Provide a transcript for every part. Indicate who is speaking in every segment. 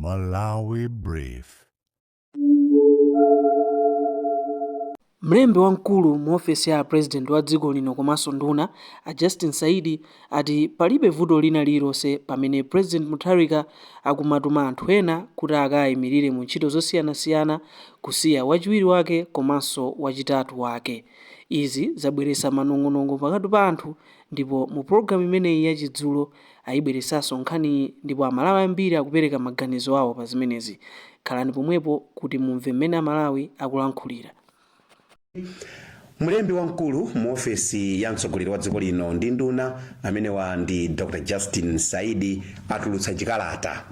Speaker 1: Malawi Brief.
Speaker 2: Mlembi wamkulu mu ofesi ya president wa dziko lino komanso nduna a Justin Saidi ati palibe vuto lina lililonse pamene President Mutharika akumatuma anthu ena kuti akayimirire mu ntchito zosiyanasiyana kusiya wachiwiri wake komanso wachitatu wake. Izi zabweretsa manong'onong'o pakati pa anthu, ndipo mu programu imeneyi yachidzulo ayibweretsanso nkhani, ndipo Amalawi ambiri akupereka maganizo awo pa zimenezi. Khalani pomwepo kuti mumve mmene Amalawi akulankhulira.
Speaker 3: Mlembi wamkulu mu ofesi ya mtsogoleri wa dziko lino ndi nduna amenewa ndi Dr. Justin Saidi atulutsa chikalata.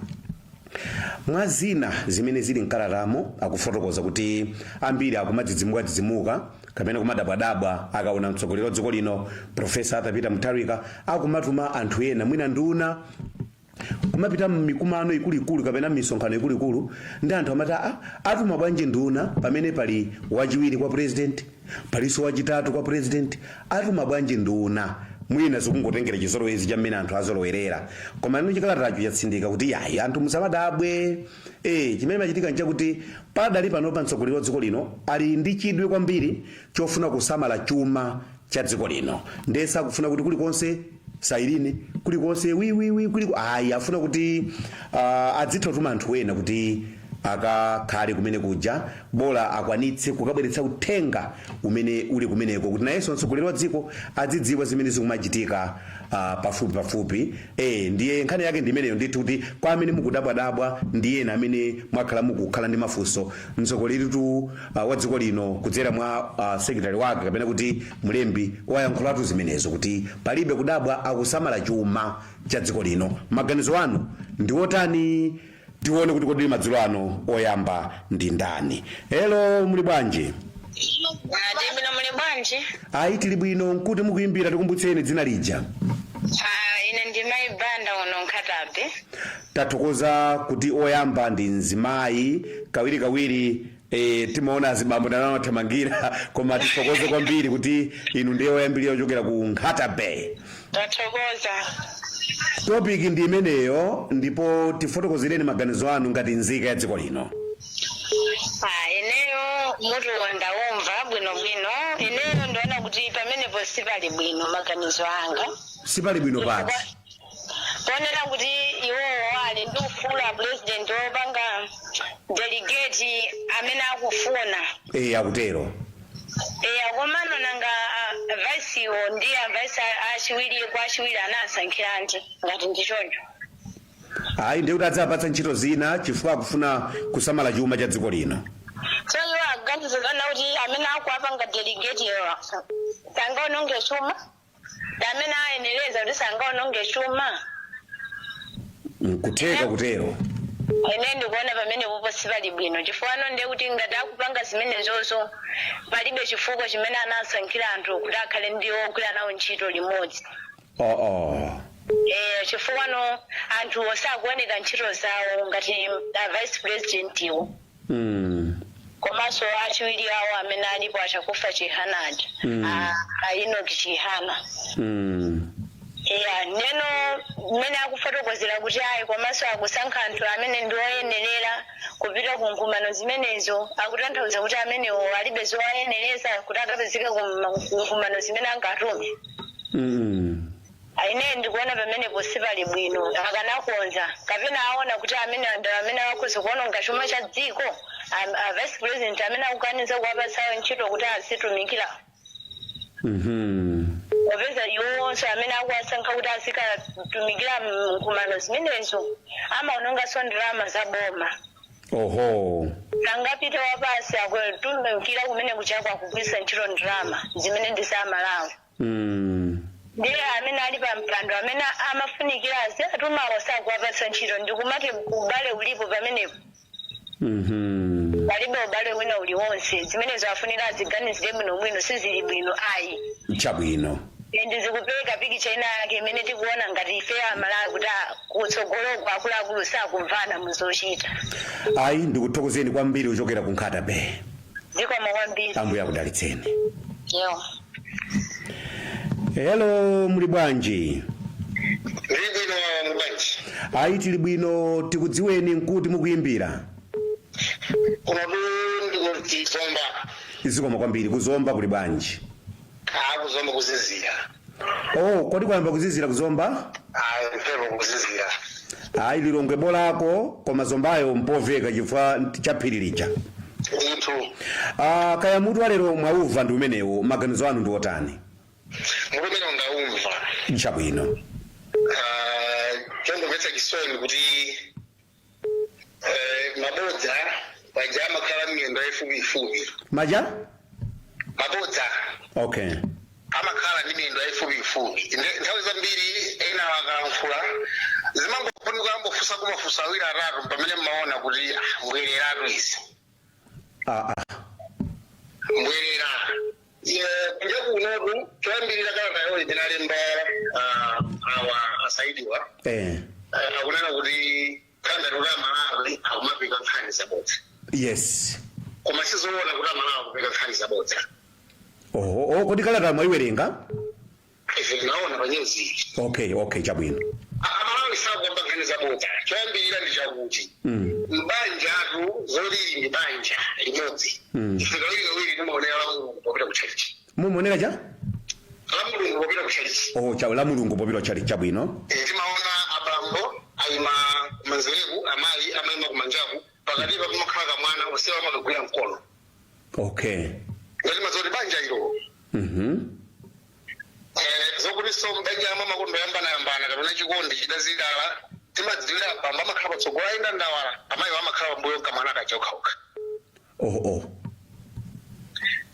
Speaker 3: Mwa zina zimene zili mkalatamo akufotokoza kuti ambiri akumadzidzimuka kapena kumadabwadabwa akaona mtsogoleri wa dziko lino Profesa Peter Mutharika akumatuma anthu ena mwina nduna kumapita mikumano ikulu kapena misonkhano ikulu ndi anthu amata atuma bwanji nduna pamene pali wachiwiri kwa president, palinso wachitatu kwa president, atuma bwanji nduna mwina zikungotengera chizolowezi cha mmene anthu azolowerera. Koma ino chikalatacho chatsindika kuti yayi anthu musamadabwe. Chimene machitika nchakuti padali panopa mtsogoleri wa dziko lino ali ndi chidwi kwambiri chofuna kusamala chuma cha dziko lino. Ndesa kufuna kuti kulikonse sairine kulikonse afuna kuti adzitotuma anthu ena kuti akakhale kumene kuja bola akwanitse kukabweretsa uthenga umene uli kumeneko kuti nayenso mtsogoleri wa dziko adzidziwa zimene zikumachitika pafupi. Ndiye nkhani yake ndimeneyo ndithu kuti kwa amene mukudabwadabwa ndiye amene mwakhala mukukhala ndi mafunso mtsogoleri wa dziko lino kudzera mwa secretary wake kapena kuti mlembi wayankhulatu zimenezo kuti palibe kudabwa, akusamala chuma cha dziko lino. Maganizo anu ndi otani? Tione kuti kodi madzulo ano oyamba ndi ndani. Hello, muli bwanji?
Speaker 4: Ndimino muli bwanji?
Speaker 3: Ayi tili bwino. Nkuti mukuyimbira tikumbutseni dzina lija.
Speaker 4: Ine ndimayi banda uno Nkatabe.
Speaker 3: Tathokoza kuti oyamba ndi mzimayi kawiri timaona azibambo nanothamangira koma tithokoze kwambiri kuti inu ndiye oyambirira kuchokera ku Nkatabe.
Speaker 4: Tathokoza.
Speaker 3: Topic ndi imeneyo, ndipo tifotokozereni maganizo anu ngati nzika ya dziko lino.
Speaker 4: Ineyo mutu ndaumva bwinobwino. Ineyo ndiona kuti pamenepo sipali bwino maganizo anga.
Speaker 3: Sipali bwino pati.
Speaker 4: Ponera kuti iwo ali ndi ufulu wa president wopanga delegate amene akufuna.
Speaker 3: Akutero.
Speaker 4: Komano nanga vice ndiye vice achiwiri kwa achiwiri anasankhira ngati ndichoncho.
Speaker 3: Ayi ndiye kuti adzapatsa ntchito zina chifukwa akufuna kusamala chuma cha dziko lino.
Speaker 4: So iwo aganiza kuti amene akuapanga delegate yewa sangaononge chuma, amene ayeneleza kuti sangaononge chuma.
Speaker 3: Kutero.
Speaker 4: Ine ndikuona pamene popo sipali bwino chifukwa ndiye kuti ngati akupanga zimenezozo palibe chifukwa chimene anasankhira anthu kuti akhale ndiwo ogwira nawo ntchito limodzi. Chifukwa anthu osakuoneka ntchito zawo ngati vice president iwo. Komanso achiwiri awo amene alipo achakufa Chihanadi. Enoch Chihana. Neno mmene akufotokozera kuti ayi komanso akusankha anthu amene ndi oyenerera kupita ku nkumano zimenezo, akutanthauza kuti amenewo alibe zowayenereza kuti akapezeka ku nkumano zimene angatume. Ine ndikuona pamenepo sipali bwino. Akanakonza kapena aona kuti amene akhoza kuononga chuma cha dziko, vice president amene akukaniza kuwapatsa ntchito kuti azitumikira. Opeza iwonso amene akuwasankha kuti azikatumikira nkumano zimenezo amaononganso ndalama za boma. Angapita wapasi akutumikira kumene kuchakwa akugwiritsa ntchito ndalama zimene ndi za Malawi. Ndiye amene ali pa mpando amene amafunikira atumawo sakuwapatsa ntchito ndikumati ubale ulipo pamenepo. Palibe ubale wina uliwonse zimenezo afunira aziganizire bwinobwino sizili bwino ayi.
Speaker 3: Chabwino.
Speaker 4: Ndizikupeka pikicha ina yake imene tikuona ngati ife Amalawi kuti kutsogoloko akuluakulu sakumvana muzochita.
Speaker 3: Ayi ndikuthokozeni kwambiri kuchokera ku Nkatabe.
Speaker 4: Zikomo kwambiri.
Speaker 3: Ambuye akudalitseni.
Speaker 4: Hello,
Speaker 3: muli bwanji?
Speaker 5: Ndibwino mbanji.
Speaker 3: Ayi tili bwino tikudziweni nkuti mukuyimbira.
Speaker 5: Kuno ndikuzomba.
Speaker 3: Izikoma kwambiri kuzomba kuli bwanji.
Speaker 5: Kuzomba kuzizira.
Speaker 3: Oh, kodi kwamba kuzizira kuzomba?
Speaker 5: Mpero kuzizira.
Speaker 3: Ayi lilongwe bolako koma zombayo mpoveka chifukwa chaphiririja.
Speaker 5: Ndithu.
Speaker 3: Kaya mutu alero mwauva ndi umenewo maganizo anu ndi otani?
Speaker 5: Mukumene ndaumva.
Speaker 3: Chabwino.
Speaker 5: Chondomvetsa chisoni kuti mabodza paja amakhala miyendo yayifupifupi.
Speaker 3: Maja?
Speaker 5: Mabodza.
Speaker 3: Okay.
Speaker 5: Amakhala ndi miyendo yayifupifupi. Nthawi zambiri ena akalankhula zimangofunika ambofusa kumafusa awiri atatu pamene mmaona kuti mbwereratu izi. Mbwerera. Kunja kunotu choyambirira kalata yawo inalemba awa asaidiwa. Akunena kuti khanda lula Malawi akumapika nkhani zabodza.
Speaker 3: Yes.
Speaker 5: Koma sizoona kuti Malawi akupika nkhani zabodza.
Speaker 3: Kodi kalata mwayiwerenga?
Speaker 5: Ife tinaona pa news.
Speaker 3: Okay, chabwino.
Speaker 5: Malawi sakuamba nkhani zabodza. Choyambirira ndi chakuti. Mbanja atu zolili ndi banja limodzi. Ife kawiri timaonera la Mulungu popita kuchalichi.
Speaker 3: Mumonera cha?
Speaker 5: La Mulungu popita kuchalichi.
Speaker 3: La Mulungu popita kuchalichi chabwino.
Speaker 5: Timaona abambo ayima kumanzereku amayi amayima kumanjaku pakati pa kumakhala kamwana osewa amakagwira mkono.
Speaker 3: Okay.
Speaker 5: Ngati mazoti banja ilo. Zokuti so mbanja amakondo yambana kapena chikondi chidazidala timadziwira abambo amakhala patsogolo ayenda ndawala amayi amakhala pambuyo kamwana kachokauka.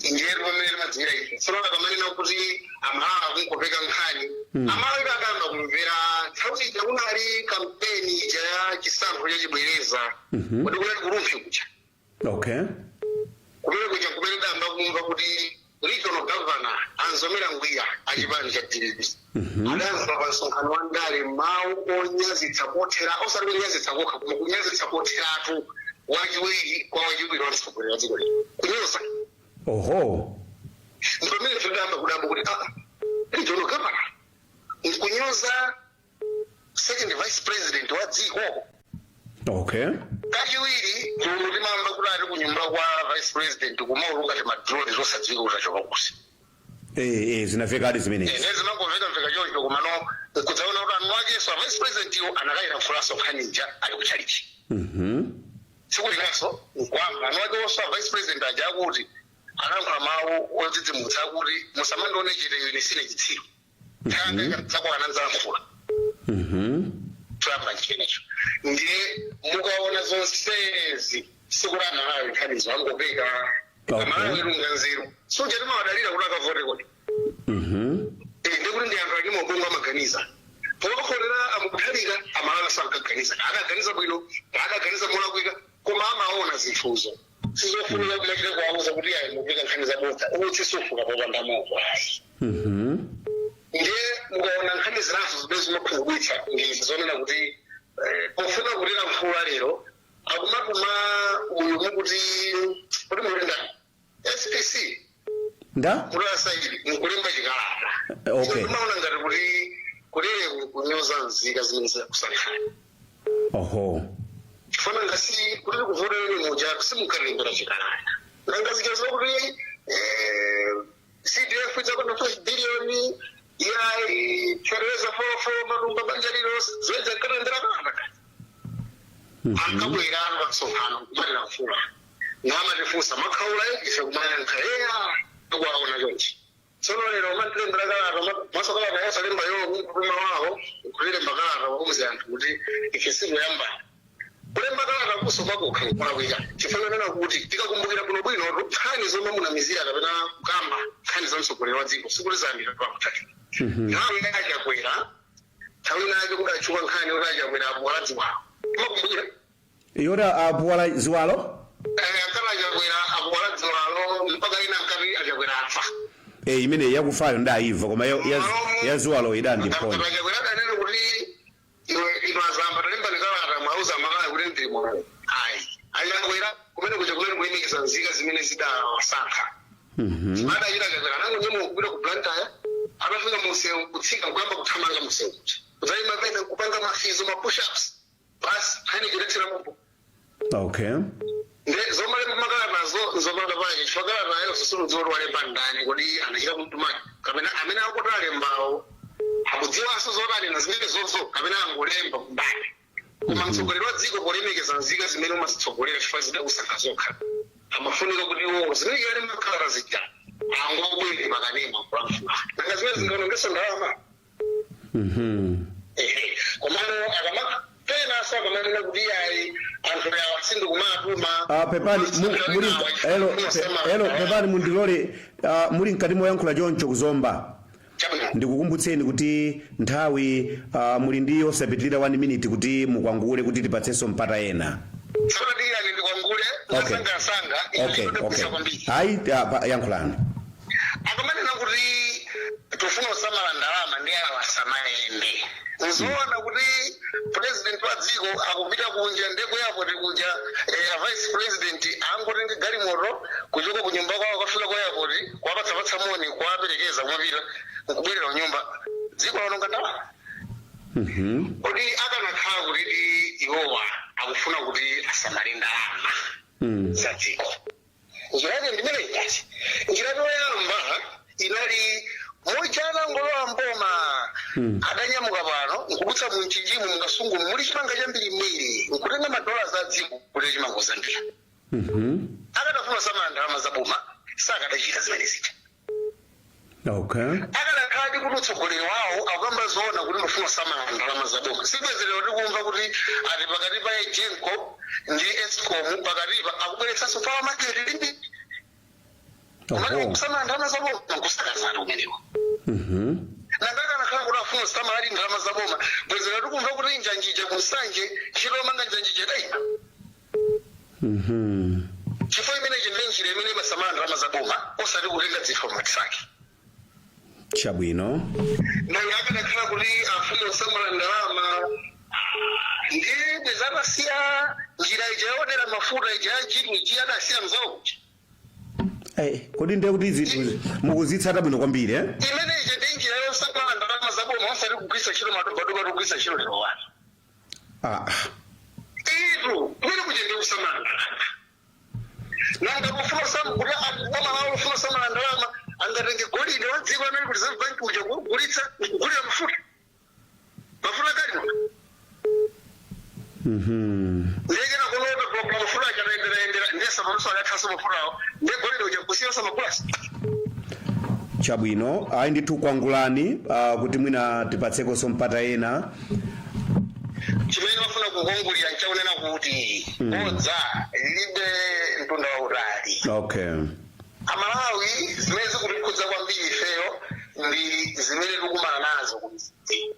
Speaker 5: Ingeri pamene madziwira ife. Tsono kamanena kuti Amalawi akunkopeka nkhani. Amalawi akamba kumvera nthawi kunali kampeni ya chisankho chachibwereza. Kuti kunali kuluphi kucha.
Speaker 3: Okay.
Speaker 5: Kumene damba kumva kuti regional governor Anzomera Ngwiya achipani cha DLP. Adanza pa msonkhano wa ndale mawu onyazitsa kothera osati kunyazitsa kokha koma kunyazitsa kotheratu wachiwiri kwa wachiwiri wa mtsogoleri wa dziko lino. Kunyoza. Ndipo mimi ndidamba kudamba kuti regional governor kunyoza second vice president wa dziko.
Speaker 3: Okay.
Speaker 5: Kachiwiri timamva kuti ari kunyumba kwa vice president kumauluka ti madrone zosadziwika kuti achoka kusi.
Speaker 3: Zinafika zimenezi.
Speaker 5: Zinangomveka choncho kumano kudzaona kuti anu ake so vice president iwo anakayira mfulaso khanija ali kuchalichi. Tsiku linaso nkwamba anu ake so vice president aja akuti anankhala mawu odzidzimutsa kuti musamandione chete ine sine chitsiru. Thanga tsako ananzankhula. Trump chinecho. Ndiye mukaona zonsezi sikulana nayo nkhanizo angopeka. Malawi lunganzeru. Soja timawadalira kuti akavote kodi. Ndikuti ndi anthu akimo kongo amaganiza. Pokokhorera amukuthalika Amalawi sankaganiza. Akaganiza bwino, akaganiza molakwika koma amaona zinthuzo. Sizofunika kumachita kuwauza kuti ayi mupika nkhani zabodza. Uthi sofuka popanda moto ayi. Ndiye mukaona nkhani zinazo zimene zimakhuzidwitsa ndizonena kuti pofuna kulira mfula lero akumatuma uyu mukuti kuti mulenda SPC kulira saidi nkulimba chikalata.
Speaker 3: Okay.
Speaker 5: Timaona ngati kuti kulire kunyoza nzika zimene zikusalikhani. Chifuna ngasi kuti kuvota lero moja simukalembera chikalata. Nanga zichazo kuti CDF itakona 5 billion chereza fofo marumba banjaliro zwedza kalendera kana. Akabwera akusonkhana kumalira mfula. Nama tifusa makhaula ife kumana nkaya kwaona chonchi. Tsono lero matilembera kalata masakala na yasalemba yo kuma wawo kulilemba kalata wakuze anthu kuti ife sizoyamba. Kulemba kalata kusoma kokha kwawika. Chifanana kuti tikakumbukira kuno bwino nkhani zomwe munamizira kapena kukamba nkhani za mtsogoleri wa dziko sikulizambira pa kutatu. Nawe achakwera tawi naje kudachuka nkhani ora achakwera apuwala ziwalo makumbukira
Speaker 3: yora apuwala ziwalo
Speaker 5: akala achakwera apuwala ziwalo mpaka ina nkari achakwera afa
Speaker 3: imene yakufayo ndaiva koma ya ziwalo idandi point
Speaker 5: achakwera danene kuti ino azamba talimba nikalata mwauza makala kuti ndimo ayi achakwera kumene kuyimikiza nzika zimene zidawasankha mada ira achakwera nango nyemo kupita ku Blantyre anafika museu kutsika kwamba kuthamanga museu uzaima pena kupanga mafizo ma push ups basi hani kuletera mumbo.
Speaker 1: Okay.
Speaker 5: Zomale magana nazo zomala baye fagala nayo sisulu zoro wale bandani kodi anachira kumtumani kamena amena akotale mbao akudziwa aso zorani na zimene zonso kamena angolemba kumbali kuma mtsogoleri wa dziko polemekeza nzika zimene umasitsogolera chifukwa zida usakazokha amafunika kuti wo zimene yali makhala zita angobwere makanema kulamfuna nanga zimene zingaonongesa ndalama komano akamaka pena so akamana kuti ayi anthu ya sindu kumatuma
Speaker 3: pepani muri hello pepani mundilole muri mkati moyankhula choncho kuzomba ndikukumbutseni kuti nthawi muli ndi osapitirira 1 minute kuti mukwangule kuti tipatsenso mpata ena. Okay. Hayi yankhulani.
Speaker 5: Akamanena kuti tufuna kusamala ndalama ndi awasamayende. Nzoona kuti president wa dziko akupita kunja ndeko yapo kunja vice president angotenga galimoto kuchoka kunyumba kwawo kafika kwa airport kwapatsa moni kwaperekeza kumapita kubwerera kunyumba dziko longa ndalama. Kuti akanakhala kuti iwowa akufuna kuti asamale ndalama za dziko. Njirake ndimene ikazi njira yoyamba inali mojana ngolowa mboma adanyamuka pano nkubutsa munchijimu mungasungu muli chipanga chambiri mmiri nkutenga madola za dziko kuti chimango zambia akatafuna samala ndalama za boma sakadachita zimene zita.
Speaker 3: Okay.
Speaker 5: Akadakhala kuti utsogoleri wawo akuyamba zoona kuti mafuna samala ndalama za boma sibwezerero tikumva kuti ati pakati pa ejenko ndi escom pakatipa akubweretsanso pawa maketi limbi kusamala ndalama za boma kusakazana kumenewa. Nangaka nakhala kuti afuna samala ali ndalama za boma bwezerero tikumva kuti njanjija kusanje chilomanga njanjija daima. Chifukwa imenechi ndi njira imene imasamala ndalama za boma osati kutenga dzifo matisaki.
Speaker 3: Chabwino.
Speaker 5: Nanga akadakhala kuti afuna kusamala ndalama ndi zapasiya njira ijaonera mafuta ijajidwe ijadasiya mzawo.
Speaker 3: Kodi ndiye kuti izi mukuzitsata bwino kwambiri
Speaker 5: imene ije ndi njira yosamala ndalama za boma osati kugwisa chilo madobadoba kugwisa chilo lero wanu. Itu mwene kujende kusamala ndalama. Nanga kufuna kuti amalawo kufuna samala ndalama angatenge golide wa dziko amene kuti Reserve Bank uja kugulitsa kugulira mafuta. Mafuta kali ndegera kunota kwa mafuta akataendera ndesa mafuta akathaso mafutawo ndegolide uja kusiyasa makulasi.
Speaker 3: Chabwino ayi ndithu kwangulani kuti mwina tipatsekonso mpata ena.
Speaker 5: Chimene wafuna kukongolera nchaonena kuti bodza libe mtunda wa utali.
Speaker 3: Okay.
Speaker 5: Amalawi zimene zikutikhudza kwambiri ifeyo ndi zimene tikumana nazo kuti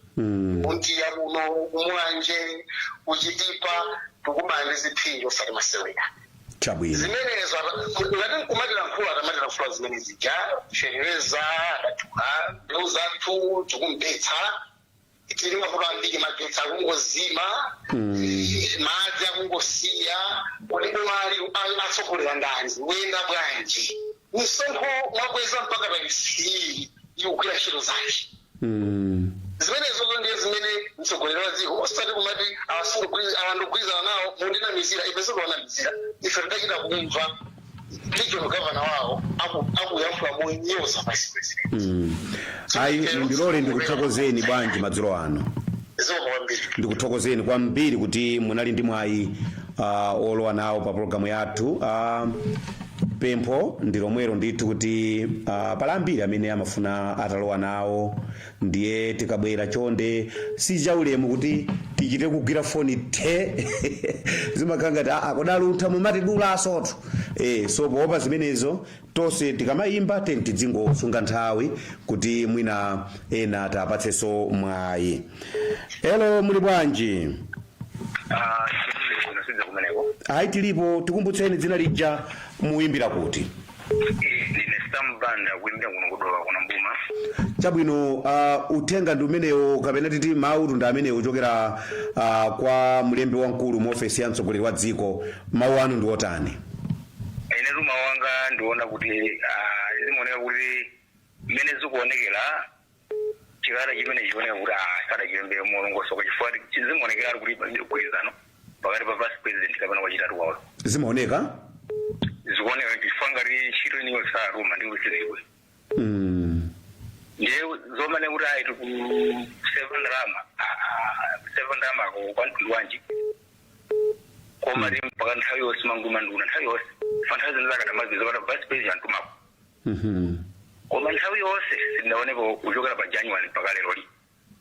Speaker 5: untiya kuno kumulanje uchitipa tikumana ndi ziphinjo osati masewera.
Speaker 3: Chabwino.
Speaker 5: Zimenezo ngati kumatira mkhulu atamatira mfula zimene zija chereza adatuka mbeu zathu tikumbetsa tili mafuta ambiri magetsi akungozima madzi akungosiya kodi mali atsogolera ndani wenda bwanji msonkho mwakweza mpaka paisi yikukwira ntchito zake. Zimenezo ndiye zimene mtsogoleri wa dziko osati kumati awandogwirizana nawo mundinamizira ife sikuwanamizira ife tidachita kumva regional governor wawo akuyankhula monyoza vice president.
Speaker 3: Ayi ndilole ndikuthokozeni bwanji madzulo ano. Ndikuthokozeni kwambiri kuti munali ndi mwayi olowa nawo pa programu yathu. Pempho ndilomwero ndithu kuti palambiri amene amafuna atalowa nawo ndiye tikabwera chonde sijaulemu kuti tichite kugwira foni the zimakhala ngati kodali utha mumatidula asoto so poopa zimenezo tonse tikamayimba tidzingosunga nthawi kuti mwina ena tapatsenso mwayi. Hello muli bwanji? Ayi tilipo tikumbutseni dzina lija muyimbira kuti?
Speaker 5: Ndine Stambanda kuimbira kuno kudola kuna mbuma.
Speaker 3: Chabwino uthenga ndi umenewo kapena titi mawu ndi amenewo ochokera kwa mlembi wamkulu mu ofesi ya mtsogoleri wa dziko mawu anu ndi otani?
Speaker 5: Ine mawu anga ndiona kuti zimoneka kuti mmene zikuonekera chikala chimene chioneka kuti asada chilembere mulongoso chifukwa chizimaonekera ali kulipa mgwirizano pakati pa vice president kapena wachitatu wawo
Speaker 3: zimaoneka
Speaker 5: zikuoneka chifukwa ngati ntchito iniyo saruma ndi kusizikwe ndiye zomane kuti ayitu ku seven rama kwa mtundu wanji koma ndi mpaka nthawi yonse manguma nduna nthawi yonse fantazi nzakata mazizo kuti vice president antumako koma nthawi yonse sindinaonepo kuchokera pa January mpaka lero li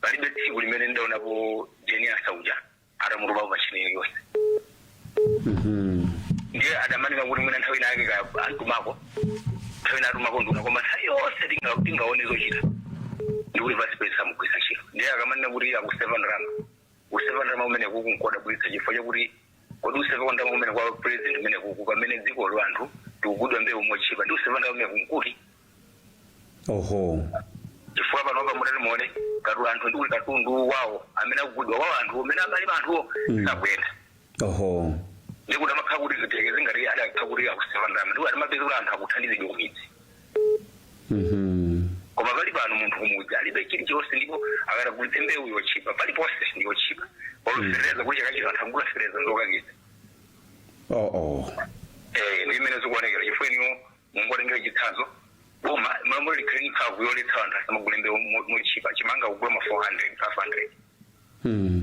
Speaker 5: palibe tsiku limene ndaonapo jeni asauja atamutupapo machini yonse ndiye adamanika kuti mwina nthawi inake ka antumako nthawi inatumako nduna koma nthawi yonse tingaone zochita ndikuti vice president amugwisa ntchito ndiye akamanena kuti aku seven rama umene kuku nkoda bwisa chifukwa chakuti kodi u7 rama umene kwa president umene kuku pamene dziko lo anthu tikugudwa mbewu mochipa ndi u7 rama umene kunkuti
Speaker 3: oho
Speaker 5: chifukwa panopa mutati muone katu anthu ndi kuti katundu wawo amene akugudwa wawo anthu amene amalipa anthuwo sakuyenda
Speaker 3: oho
Speaker 5: ndikuti amakhala kuti zitekeze ngati adakhala kuti aku7 rama ndikuti adamapeza kuti anthu akuthandizidwe kumidzi koma pali pano munthu kumudzi alibe chilichonse ndipo akatagulitse mbewu yochipa paliponse ndiyochipa olusereza kuti chakachita anthu akugulasereza ndokakitsa ndi imene zikuonekera chifukwa iniwo mungotengera chitsanzo boma mambo likhali nkhavu yoletsa anthu asamagule mbewu mochipa chimanga kugula ma 400 500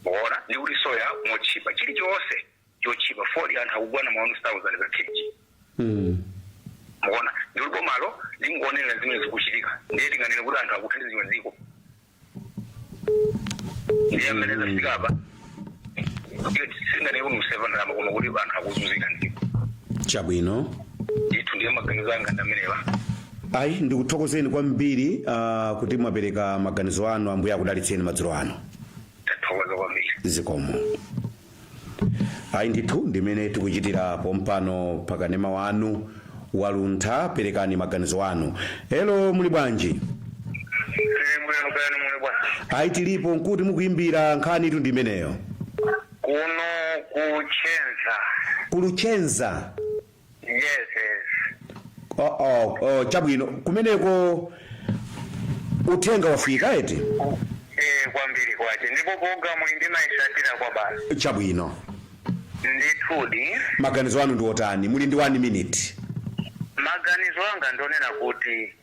Speaker 5: bona ndi kuti soya mochipa chilichonse chochipa 40 anthu akugula na 1000 za kg bona ndi bomalo lingonera zimene zikuchitika ndiye tinganene kuti anthu akuthandizidwa dziko ndiye amene zafika apa singane kuti u7 rama koma kuti anthu akuzunzika dziko
Speaker 3: chabwino
Speaker 5: itu ndiye maganizo anga ndamenewa
Speaker 3: ayi ndikuthokozeni kwambiri kuti mwapereka maganizo anu ambuye akudalitseni madzulo ano
Speaker 5: tathokoza kwambiri
Speaker 3: zikomo ayi ndithu ndimene tikuchitira pompano pakanema wanu waluntha perekani maganizo anu hello muli bwanji ayi tilipo nkuti mukuimbira nkhani itu ndimeneyo
Speaker 5: kuno
Speaker 3: Luchenza
Speaker 5: yes
Speaker 3: chabwino kumeneko uthenga wafika eti
Speaker 5: kwambiri kwache ndipo programu ndimayisatira kwa basi
Speaker 3: chabwino
Speaker 5: ndithudi
Speaker 3: maganizo anu ndi otani muli ndi 1 minute
Speaker 5: maganizo anga ndonena kuti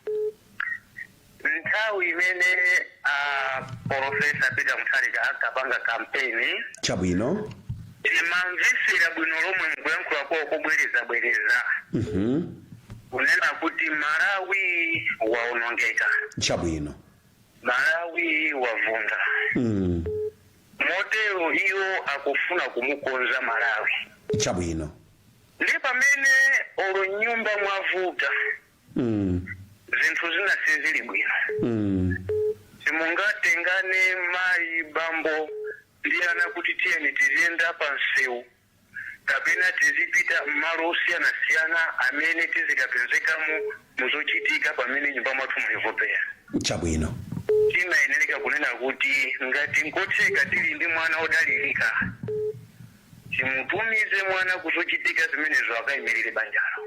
Speaker 5: nthawi imene Professor Peter Mutharika akapanga kampeni
Speaker 3: chabwino
Speaker 5: timamvesera bwino lomwe mkuyankhula kwa kubwereza kunena kuti Malawi waonongeka
Speaker 3: chabwino
Speaker 5: Malawi wavunda motero iyo akufuna kumukonza Malawi
Speaker 3: chabwino
Speaker 5: ndi pamene nyumba mwavuta zinthu zina sizili bwino simungatengane mayi bambo ndiyana kuti tiyeni tiziyenda pansewu kapena tizipita mmalo osiyana-siyana amene tizikapezekamo muzochitika pamene nyumba mwathu mulivopera
Speaker 3: chabwino
Speaker 5: timayenera kunena kuti ngati nkotheka tili ndi mwana odalirika timutumize mwana kuzochitika zimenezo akayimirire banjalo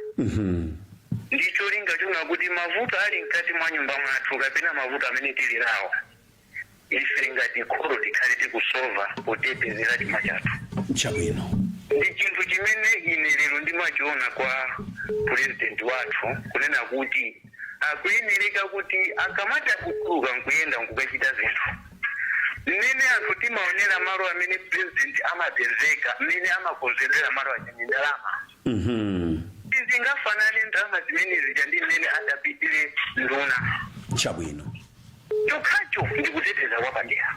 Speaker 5: ndicho linga chona kuti mavuto ali mkati mwa nyumba mwathu kapena mavuto amene tili nawo ife ngati kholo tikhale tikusolva potetezera chuma chathu
Speaker 3: chabwino
Speaker 5: ndi chinthu chimene ine lero ndimachiona kwa president wathu kunena kuti akuyenereka kuti akamata kutuluka nkuyenda nkukachita zinthu mmene anthu timaonera malo amene president amapezeka mmene amakonzerera malo achani ndalama tizingafanane ndalama zimene zija ndi mmene adapitire nduna
Speaker 3: chabwino
Speaker 5: chokhacho ndikuteteza wapadera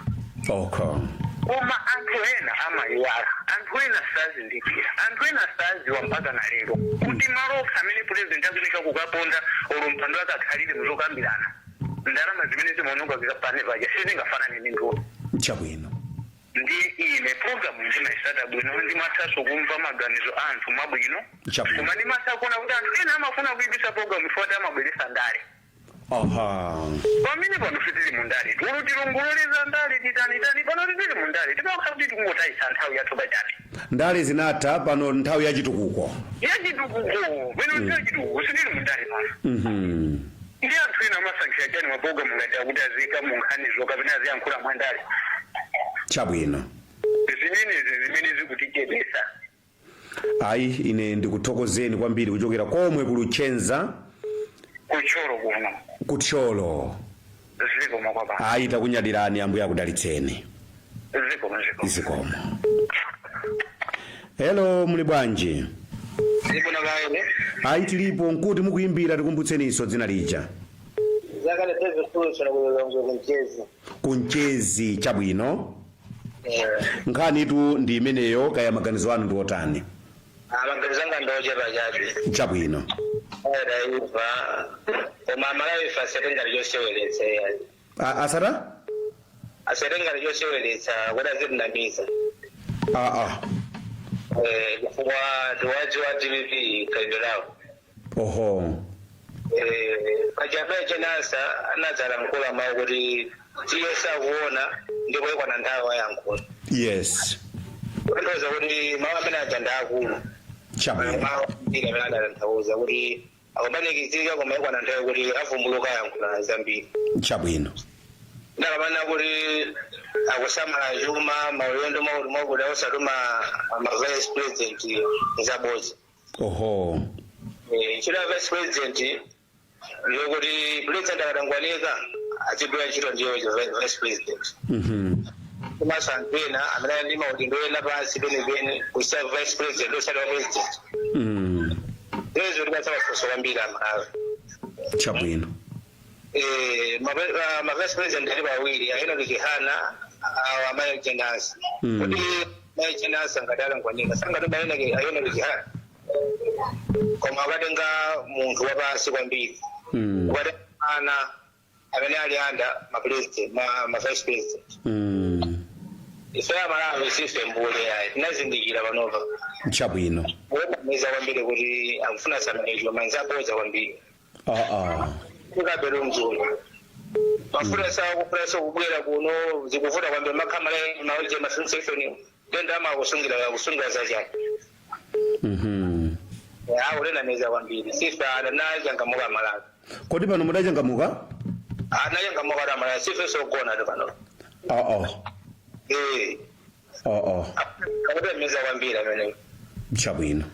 Speaker 6: koma anthu ena amayiwala, anthu ena sazindikira, anthu ena saziwa mpaka na lero kuti malo amene president akunika kukaponda olompando akakhalire muzokambirana ndalama zimene zimaononga zikapane paja sizingafanane ndi nduna
Speaker 3: chabwino.
Speaker 6: ndi ine programu ndimayisata bwino ndimathaso kumva maganizo anthu mabwino koma ndimasakuona kuti anthu ena amafuna kuibisa programu ifoti amabweresa ndale pamene pano sitili mundale tilungululeza ndale titani pano titili mundale tipakha kuti tikungotayisa nthawi yathu pachati
Speaker 3: ndale zinatha pano nthawi yachitukuko
Speaker 6: bwino nthawi yachitukuko sitili mundale pano Ndiye anthu ena amasankhira chani maboga mungati akuti azika munkhanizo kapena aziyankhula mwandale.
Speaker 3: Chabwino.
Speaker 6: Zimene zikutichedwetsa.
Speaker 3: Ayi ine ndikuthokozeni kwambiri kuchokera komwe kuLuchenza.
Speaker 6: Kucholo kuno.
Speaker 3: Kucholo.
Speaker 6: Ziko makwaba.
Speaker 3: Ayi takunyadirani ambuye akudalitseni. Zikomo. Hello muli bwanji?
Speaker 6: Ziko na gaene.
Speaker 3: Ayi tilipo nkuti mukuyimbira tikumbutseniso dzina lija.
Speaker 6: Zakale tezo kucholo kulongo kunchezi.
Speaker 3: Kunchezi chabwino. Nkhani tu ndi imeneyo kaya maganizo anu ndi otani?
Speaker 6: Maganizo anga ndoje bajabi.
Speaker 3: Chabwino.
Speaker 6: Malawi faserenga lyoseweleza
Speaker 3: asara
Speaker 6: aserenga lyoseweleza wadazindamiza kuwa duwaji wa TVP kaidolawo
Speaker 3: oho
Speaker 6: kajabe jenasa anazala mkula mauguri tiyesa kuona ndipo iko na ndawa yankulu
Speaker 3: yes
Speaker 6: ndoza kuti mawa mena ajanda akulu
Speaker 3: chabwino
Speaker 6: mawa ndiga mena ajanda ntauza kuti akubanikizika koma iko na ndawa kuti avumbuluka yankulu zambiri
Speaker 3: chabwino
Speaker 6: ndakamana kuti akusamala chuma maulendo mauli osatuma vice president nzabozi
Speaker 3: oho
Speaker 6: chira vice president yokuti president akatangwanika achidwa chito ndiyo vice president kumaso anthu ena amene ndi maudindo ena pansi penepene kusa vice president osati wa president lezo tikasamafoso kwambiri amalawi
Speaker 3: chabwino
Speaker 6: ma vice president ali bawiri ayino likihana amaye jenasi kuti maye jenasi angadala nkwanika sangadoba ayino likihana koma akatenga munthu wapasi kwambiri ukatenga amene ali anda ma president ma vice president ife amalawi sife mbule yayi tinazindikira panova
Speaker 3: chabwino
Speaker 6: wemamiza kwambiri kuti akufuna samanejwa manzaboza kwambiri kukabelo mzulu mafuna sawa kupresa kubwera kuno zikuvuta kwambiri makhamala maulije masensection ndendama kusungira zachani ulena neza kwambiri sifa anachangamuka amalawi
Speaker 3: kodi pano mudachangamuka
Speaker 6: anachangamuka ati amalawi sife sogona ati pano akutemeza kwambiri ameneyo
Speaker 3: chabwino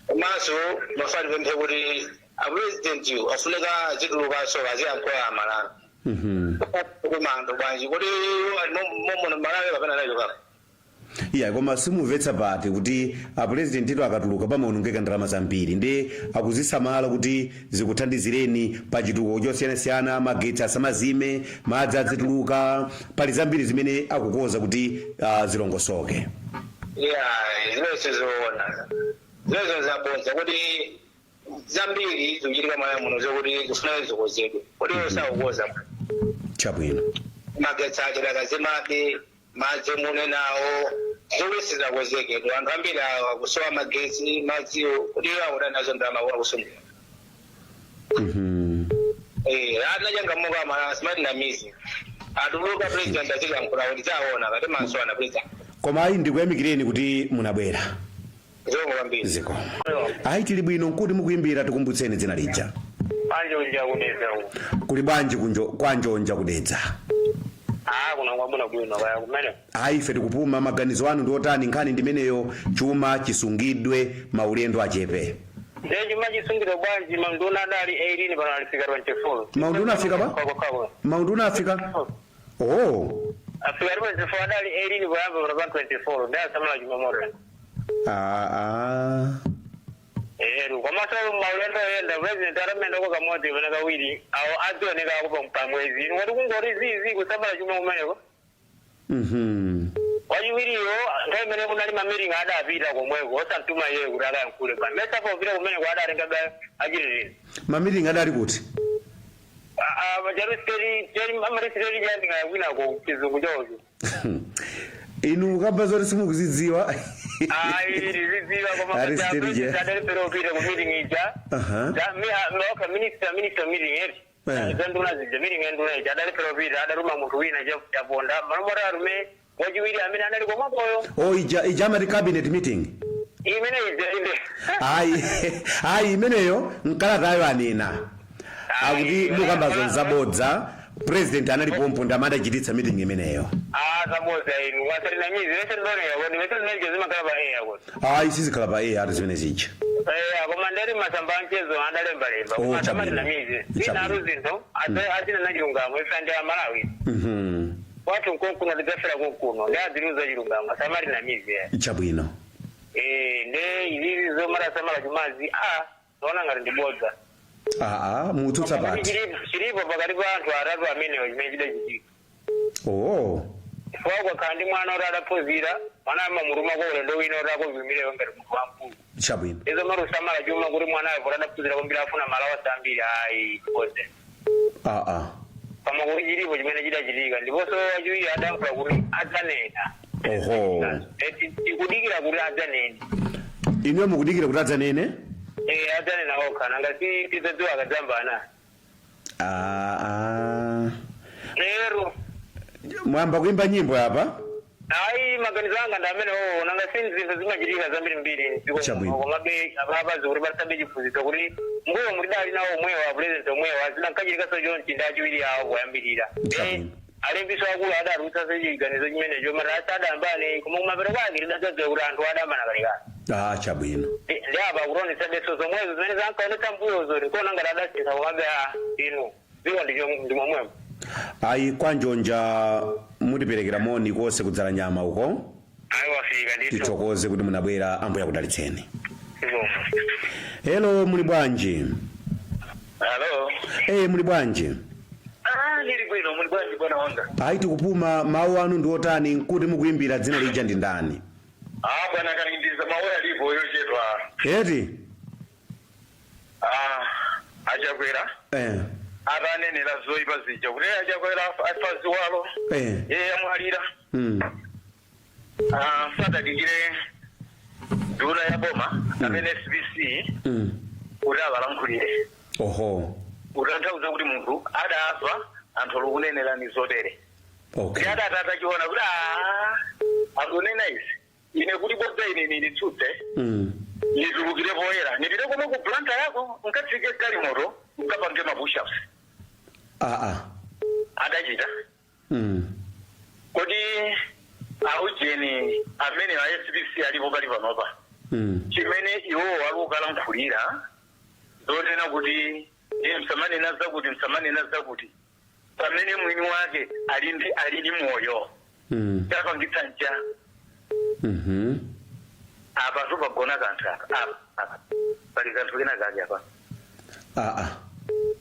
Speaker 6: komanso mafani pemphe kuti apresident afuneka zituluka soka ziyankhula amalawi kumando bwanji kuti momono malawi kapena nayo kaka
Speaker 3: iya koma simumvetsa pati kuti apresident ito akatuluka pamaonongeka ndalama zambiri ndi akuzisamala kuti zikuthandizireni pa chitukuko chosiyanasiyana magetsi asamazime madzi azituluka pali zambiri zimene akukonza kuti zilongosoke
Speaker 6: zilezo zoona zilezo zabodza kuti zambiri zikuchitika malawi muno zokuti zifuna zikozedwe kuti osakukoza
Speaker 3: chabwino
Speaker 6: magetsi achidakazimabe madzi mune nawo zolwesi zakozekedwa anthu ambiri akusowa magetsi madziwo kuti akuda nazo ndalama akusungira anachangamuka amalawi simati namizi atuluka president achilankhula kuti taona kati maso ana president
Speaker 3: koma ayi ndikuyamikireni kuti munabwera
Speaker 6: zomwe kwambiri
Speaker 3: ziko ayi tili bwino nkuti mukuyimbira tikumbutseni dzina lija
Speaker 6: anjonja kudedza
Speaker 3: kuli bwanji kwanjonja kudedza
Speaker 6: kuna kwabuna bwino kaya kumene
Speaker 3: ayi ife tikupuma maganizo anu ndi otani nkhani ndimeneyo chuma chisungidwe maulendo achepe
Speaker 6: chuma chisungidwe bwanji maunduna adali 18 pano alifika 24
Speaker 3: maunduna afika ba maunduna afika
Speaker 6: afika 24 adali 18 kuyamba pano 24 ndio samala jumamoto kwamaso maulendo yenda president aramenda kwa kamoti vena kawiri au adioneka kupa mpamwezi wati kungori zizi kusabala chuma kumeneko wachiwiriyo nthawi imene kunali mamiringi adapita komweko osatuma iye kuti akayankhule pa mesapo pita kumeneko adatengabe achitiriza
Speaker 3: mamiringi adali kuti
Speaker 6: amarisiteri jandingayawinako chizungu chocho
Speaker 3: inu kamba zoti simukuzidziwa
Speaker 6: rizidziwa komaadalipera upita ku meeting ija oka minister meeting eri zanduna zija meeting enduna ija adalipera upita adaruma munthu wina chaponda manomota arume wachiwiri amene anali komakoyo
Speaker 3: ija amati cabinet meeting
Speaker 6: imene ija inde
Speaker 3: ayi imeneyo mkalatayo anena akuti mukamba zonzabodza president analipompo ndamadachititsa meeting imeneyo.
Speaker 6: Zabodza inu wasalina mizi wese ndone yako wese ndone zima kala ba yako.
Speaker 3: Isizi kala ba ari zimene zija.
Speaker 6: Komandari masamba anchezo adalemba. Komandari na mizi. Ina ruzinto azina najungamo ifande ya Malawi. Watu nkonkuna ligafera nkokuno ndaziruza jirungamo samari na mizi.
Speaker 3: Chabwino.
Speaker 6: Ne ili zo mara samara jumazi naona ngari ndibodza.
Speaker 3: Mututsa bati.
Speaker 6: Chiripo pakati pa anthu atatu amene chimene chidachita. Kwa kandi mwana orapozira mwana mamuruma ko ulendo wino orakozumire ngati munthu wamkulu.
Speaker 3: Chabwino.
Speaker 6: Izo marusamala chuma kuti mwana avorapozira kwambira afuna malawa sambiri kose. Kama kuti chiripo chimene chidachitika ndiponso wachiwiri adankula kuti adzanena. Tikudikira kuti adzanene.
Speaker 3: Inu mukudikira kuti adzanene?
Speaker 6: Adzanena okha ngati tizadziwa akadzambana. Lero
Speaker 3: mwamba kuimba nyimbo hapa?
Speaker 6: Maganizo anga ndamene nanga sinzi zimachitika zambiri mbiri komabe ababazi kuti basabe chiphunzitso kuti mbuyo mulidali nawo omwewa wa president omwewa azina nkachilika sojo ntindachiwiri awo kuyambirira. Alembiso akulu adarutsa sechiganizo chimenecho mara asadambane koma kumapero kwake lidadzadza kuti anthu adamana kalikali.
Speaker 3: Chabwino.
Speaker 6: Ndiyapa kuronesa beso zomwezo zimene zankaonesa mbuyozo ndikuona ngati adasintha komabe inu ziwa ndimomwemo.
Speaker 3: Kwanjonja mutiperekera moni kose kudzala nyama uko.
Speaker 6: Wafika ndito.
Speaker 3: Titokoze kuti munabwera ambuya kudalitseni. Hello muli bwanji?
Speaker 6: Hello.
Speaker 3: Muli bwanji?
Speaker 6: Nili bwino muli bwanji bwana wanga.
Speaker 3: Tikupuma mawu anu ndi otani nkuti mukuimbira dzina lija ndi ndani?
Speaker 6: Bwana kanindiza mawu alipo yochedwa.
Speaker 3: Eti?
Speaker 6: Achakwera. Atanenera zoyipa zija kuti achakwera afazi walo. Amwalira. Sadadikire nduna ya boma amene SBC kuti abalankhulire. Utanthauza kuti munthu adafa anthu olukunenera ni zotere. Adatata chiona kuti akunena izi ine kuti bodza ine nilitsutse nitulukire poyera nipite komwe ku planta yako nkatsike galimoto nkapange mapush-ups. Adachita kodi aujeni amene a SBC alipo pali panopa chimene iwo walukalankhulira zonena kuti msamanena zakuti pamene mwini wake alili moyo tapangitsa nja apa topagona kanthu apa pali kanthu kena kake apa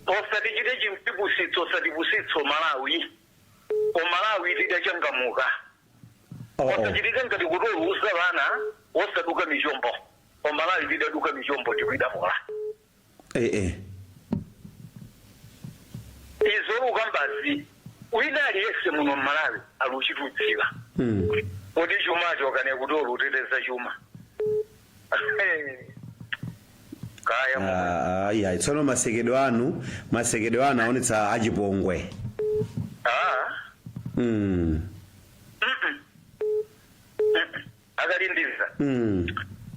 Speaker 6: osatichite osatipusitso Malawi Malawi tidachangamuka osachitika ngati kuti ulusa vana osaduka michombo Malawi tidaduka michombo tikuidamola. Izo ukambazi wina aliyese muno Malawi aluchitudziwa kuti chumacho kane kuti oluteteza chuma.
Speaker 3: Kaya tsono masekedwe anu aonetsa achipongwe.
Speaker 6: Akalindiza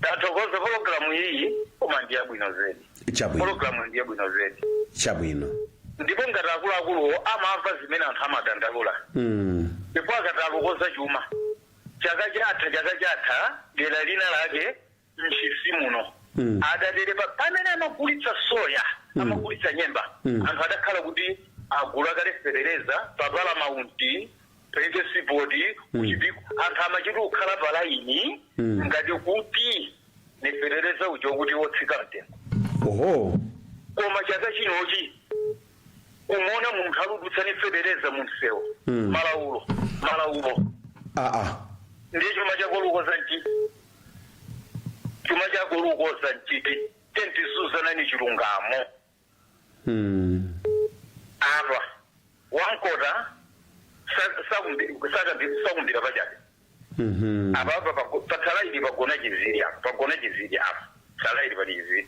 Speaker 6: tathokoza programu iyi koma ndiya bwino zedi. Programu ndiya bwino zedi.
Speaker 3: Chabwino.
Speaker 6: Ndipo ngati akuluakulu amamva zimene anthu amadandaula. Ndipo akatalukoza chuma chaka chatha dera lina lake mchisi muno adatere pamene amagulitsa soya amagulitsa nyemba anthu adakhala kuti agula kale fereleza papala maunti peke sipoti kuchipiku anthu amachiti kukhala palaini ngati kuti nefereleza ucho kuti wotsika mtengo. Koma chaka chinochi umona munthu aludutsa nefereleza munsewo malaulo. Ndiye chuma chakolukoza nchiti. Chuma chakolukoza nchiti. Tentisuzana ni chilungamo. Apa wankota sakumbira pachake. Apa patsalaidi pagona chiziri apa. Salaidi pali chiziri.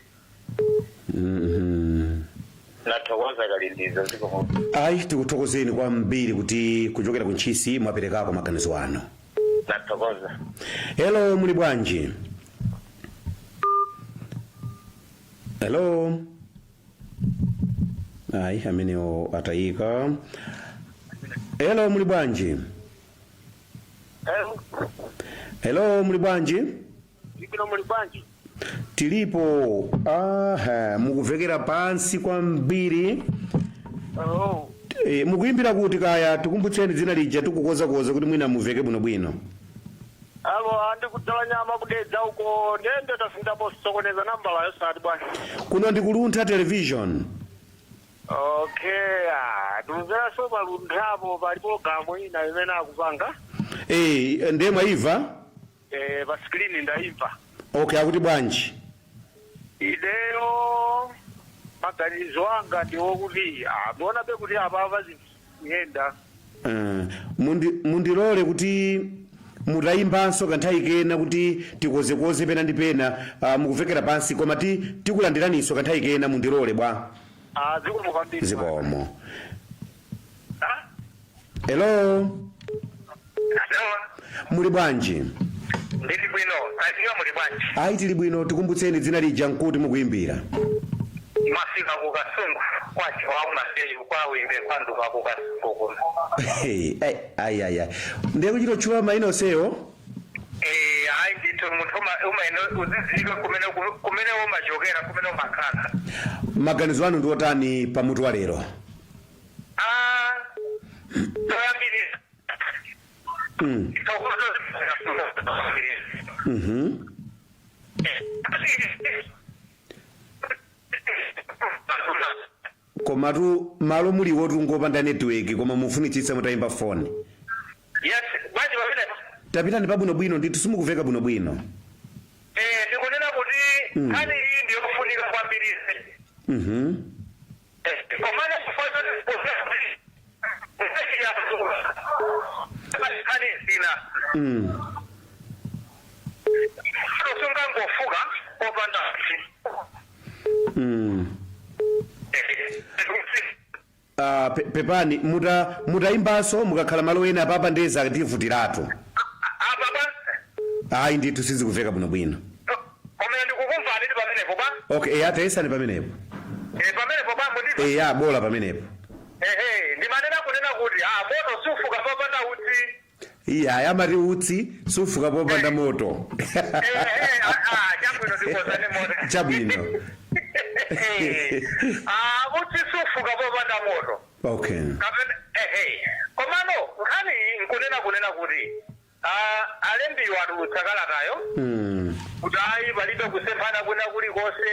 Speaker 6: Nathokoza Kalindiza ziko.
Speaker 3: Tikuthokozeni kwambiri kuti kuchokera ku Ntchisi mwaperekako maganizo anu.
Speaker 6: Nathokoza.
Speaker 3: Hello muli bwanji? Hello. Ayi amenewo atayika. Hello muli bwanji? Hello muli bwanji?
Speaker 6: Ndikino muli bwanji?
Speaker 3: Tilipo. Mukuvekera pansi kwambiri. Mukuimbira kuti kaya tikumbutseni dzina lija tikukoza kuti mwina muveke bwino.
Speaker 6: Alo andikudzala nyama kudedza uko ndende tasinda posokoneza nambala yosati bwana.
Speaker 3: Kuno ndikuluntha television.
Speaker 6: Okay, tunzera so balundapo palipo gamu ina imene akupanga.
Speaker 3: Ndiye mwaiva?
Speaker 6: Pa screen ndaimva.
Speaker 3: Okay, akuti bwanji?
Speaker 6: Ideo maganizo anga ndiwokuti muona be kuti apava ziyenda.
Speaker 3: Mundilole kuti mutayimbanso kanthawi kena kuti tikozekoze pena ndi pena mukuvekera pansi koma tikulandiraninso kanthawi kena mundilole bwa.
Speaker 6: Zikomo kwambiri.
Speaker 3: Zikomo. Hello. Muli bwanji?
Speaker 6: Ndili bwino, kaiwa muli bwanji?
Speaker 3: Ayi tili bwino, tikumbutseni dzina lija nkuti mukuimbira.
Speaker 6: Masika kukasungu kwacho hauna sei kwa wimbe kwandu kwa kukasungu.
Speaker 3: Ayi. Ndiye kuchito chuma maino seyo?
Speaker 6: Ayi ndito mutoma umaino uzizika kumene umajogera kumene umakhala.
Speaker 3: Maganizo anu ndi otani pamutu wa lero? Komatu malo muli wotu ngopanda network koma mufunitsitsa mutayimba phone.
Speaker 6: Yes, bwaji wabile.
Speaker 3: Tapitani pa bwino nditu simukuveka bwino.
Speaker 6: Ndikunena kuti kani hii ndiyo kufunika kwambiri. Komana kufuata kani sina. Sunga ngofuga opanda.
Speaker 3: Pepani mutayimbanso mukakhala malo ena papa ndeza akativutiratu. Ayi nditu sizikuveka bwino.
Speaker 6: Komene ndikukumva nditi pamenepo ba?
Speaker 3: Okay, atayesani pamenepo.
Speaker 6: Pamenepo ba mundi.
Speaker 3: Bola pamenepo.
Speaker 6: Ndimanena kunena kuti moto sufuka popanda utsi.
Speaker 3: Amati utsi sufuka popanda moto.
Speaker 6: Chabwino ndikozane moto.
Speaker 3: Chabwino.
Speaker 6: Utsi sufuka popanda moto.
Speaker 3: Okay.
Speaker 6: Komano nkhani nkunena kuti alembi watu tsakalatayo. Kuti ayi palibe kusempana kuna kulikonse.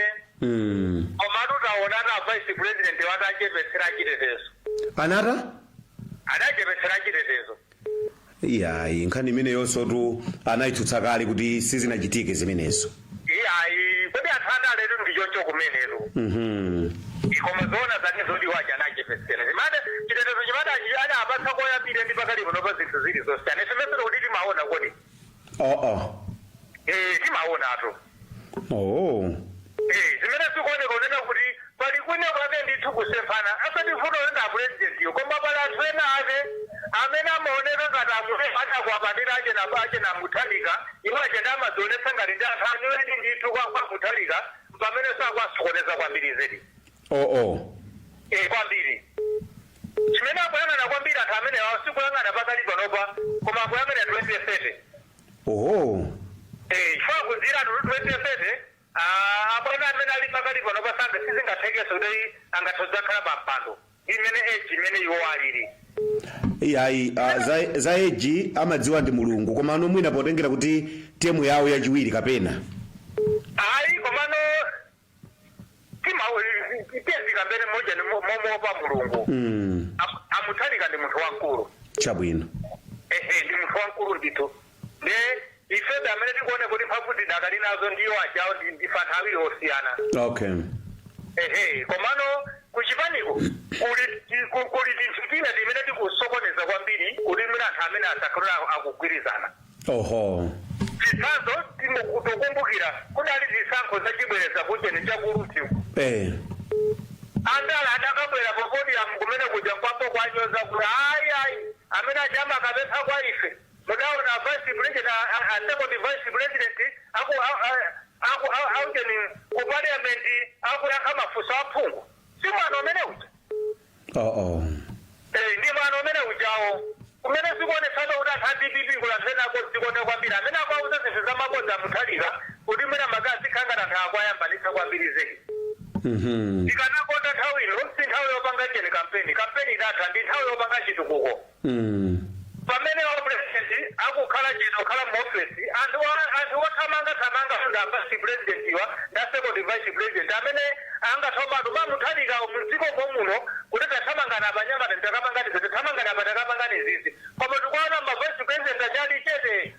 Speaker 6: Komatu taona na vice president watachepetsera chitetezo.
Speaker 3: Anata?
Speaker 6: Adachepetsera chitetezo.
Speaker 3: Iyayi nkhani imene yonso anayitsutsa kale kuti sizinachitike zimenezo.
Speaker 6: Iyayi kodi anthu aletu ndichoncho kumenetu. Koma zona zake zodiwaja anachepetsera. Zimene chitetezo chimene achiyana apatsa koyambire ndi pakali pano pa zinthu zili zosiyana. Semesero kuti timaona kodi. Timaona ato. Zimene sikuoneka kunena kuti pali kwina kwake ndithu kusempana asati funo na president yo koma pala anthu ena ake amene amaoneka ngati amune atakwapatira ache na muthalika iwo achenda amadzionetsa ngati ndi anthu anyoledi ndithu kwa muthalika pamene sakwasikoneza kwambiri zedi. Kwambiri. Chimene akuyang'ana kwambiri anthu amene sikuyang'ana pakali panopa koma akuyang'ana 2030. Chifukwa kudzira 2030 apana amene ali pakali panopa sanga sizingathekeso kuti angathoza khala pampando imene age imene iwo alili.
Speaker 3: Iyayi za age amadziwa ndi Mulungu koma ano mwina potengera kuti temu yawo yachiwiri kapena.
Speaker 6: Ayi komano itezika mbere moja ni momopa Mulungu. Amuthalika ndi munthu wankulu.
Speaker 3: Chabwino.
Speaker 6: Ndi munthu wankulu ndithu. Ifeda amene tikuone kuti pakuti dakali nazo ndiyo ajawo ndifantha awiri osiyana.
Speaker 3: Okay.
Speaker 6: Komano kuchipaniko kuli tinchipina timene tikusokoneza kwambiri kuti mwina anthu amene asakhala akugwirizana. Chitsanzo tikukumbukira kudali zisankho zachibwereza kucheni chakurutiku. Andala adakabwera popodium kumene kuja kwapo kwanyoza kuti ayi amene achama akapempha kwa ife. Mudaona vice president second vice president aku ku parliament aku yakamafusa aphungu. Simwana amene uja. ndi mwana umene ujawo umene sikuonetsana kuti anthu andipipi kulanthena kodzikonda kwambiri amene akwauza zinthu zamabodza Mutharika kuti mwina magazi khanga anthu akwayambanitsa kwambiri zedi ndikanakonda nthawi ino si nthawi yopanga cheni kampeni idatha ndi nthawi yopanga chitukuko pamene wa president akukhala chino khala muofesi anthu othamanga anga vice president wa na second vice president amene angathomatu ba Mutharika muziko muno kuti tathamangana abanyamata ndakamangani zete thamangana abatakapangani zizi koma tikwana ma vice president ajali chete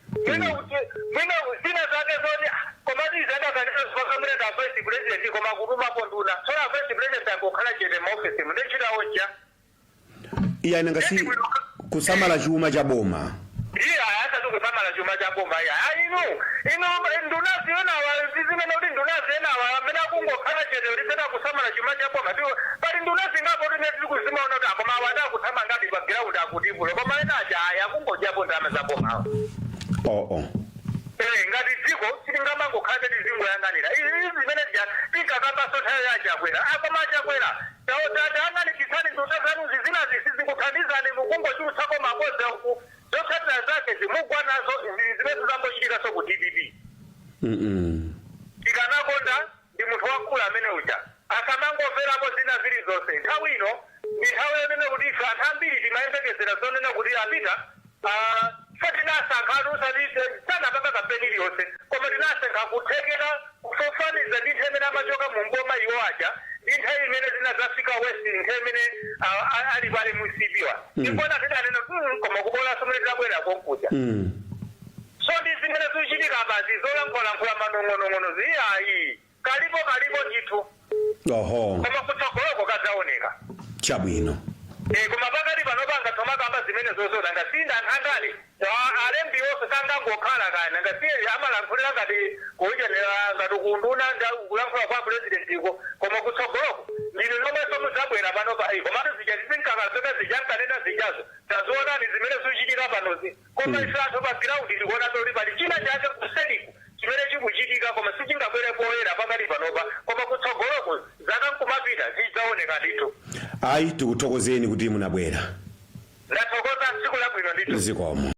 Speaker 6: mwina zina zake zoni komati zadakanisa zipakamune da vice president koma kutuma ponduna sola vice president akukhala chete muofesi mundechitawoja
Speaker 3: iya nangasi kusamala chuma cha boma
Speaker 6: hata tukusamala chuma cha boma ino ndunazi yona zimene kuti ndunazi ena amene akungokhala chete ulipeta kusamala chuma cha boma pali ndunazi ngapo kuti tiri kuzimaona kuti akoma awada akuthama ngati pa ground akutivulo koma ena aja akungojapo ndalama za boma ngati dziko sitingamangokhala teti zingoyang'anira izi zimene tikakamba nthawi yachakwera akoma achakwera taangani chisani ndutazanuzi zinazi sizikuthandizani mukungochulutsako makoza uku zotsatira zake zimugwa nazo zimene zambochitika so ku DPP tikanakonda ndi munthu wakulu amene uja asamangomverapo zina zili zonse nthawi ino ndi nthawi yonena kuti ife anthu ambiri timayembekezera zonena kuti apita tinasankha sanapanga kampeni iliyonse koma tinasankha kuthekera kufafaniza ndi nthawi imene amachoka mu mboma iwo aja ndi nthawi imene zinazafika west nthawi imene ali pale musipiwa ndikona tidanena koma kubolanso mene tidabwera konkuja so ndi zimene zikuchitika apazi zolankhula manong'onong'ono ziyayi kalipo ndithu koma kutsogoloko kadzaoneka
Speaker 3: chabwino
Speaker 6: koma pakati panopanga tomakamba zimene zozoda ngasinda anthu angati alembi onse sangangokhala kani ngasiye amalankhulira ngati kuchenera ngati kunduna kulankhula kwa presidentiko koma kutsogoloko ndinu nomweso mudzabwera pano pa komatu zija tizinkakaseka zijankanena zijazo tazionani zimene zikuchitika panozi koma ife anthu pa ground tikuona kuti pali china chake kuseliku chimene chikuchitika koma sichingabwere poyera pakati panopa koma kutsogoloko zakankumapita zidzaoneka ndithu
Speaker 3: ayi tikuthokozeni kuti munabwera
Speaker 6: ndathokoza tsiku labwino ndithu
Speaker 3: zikomo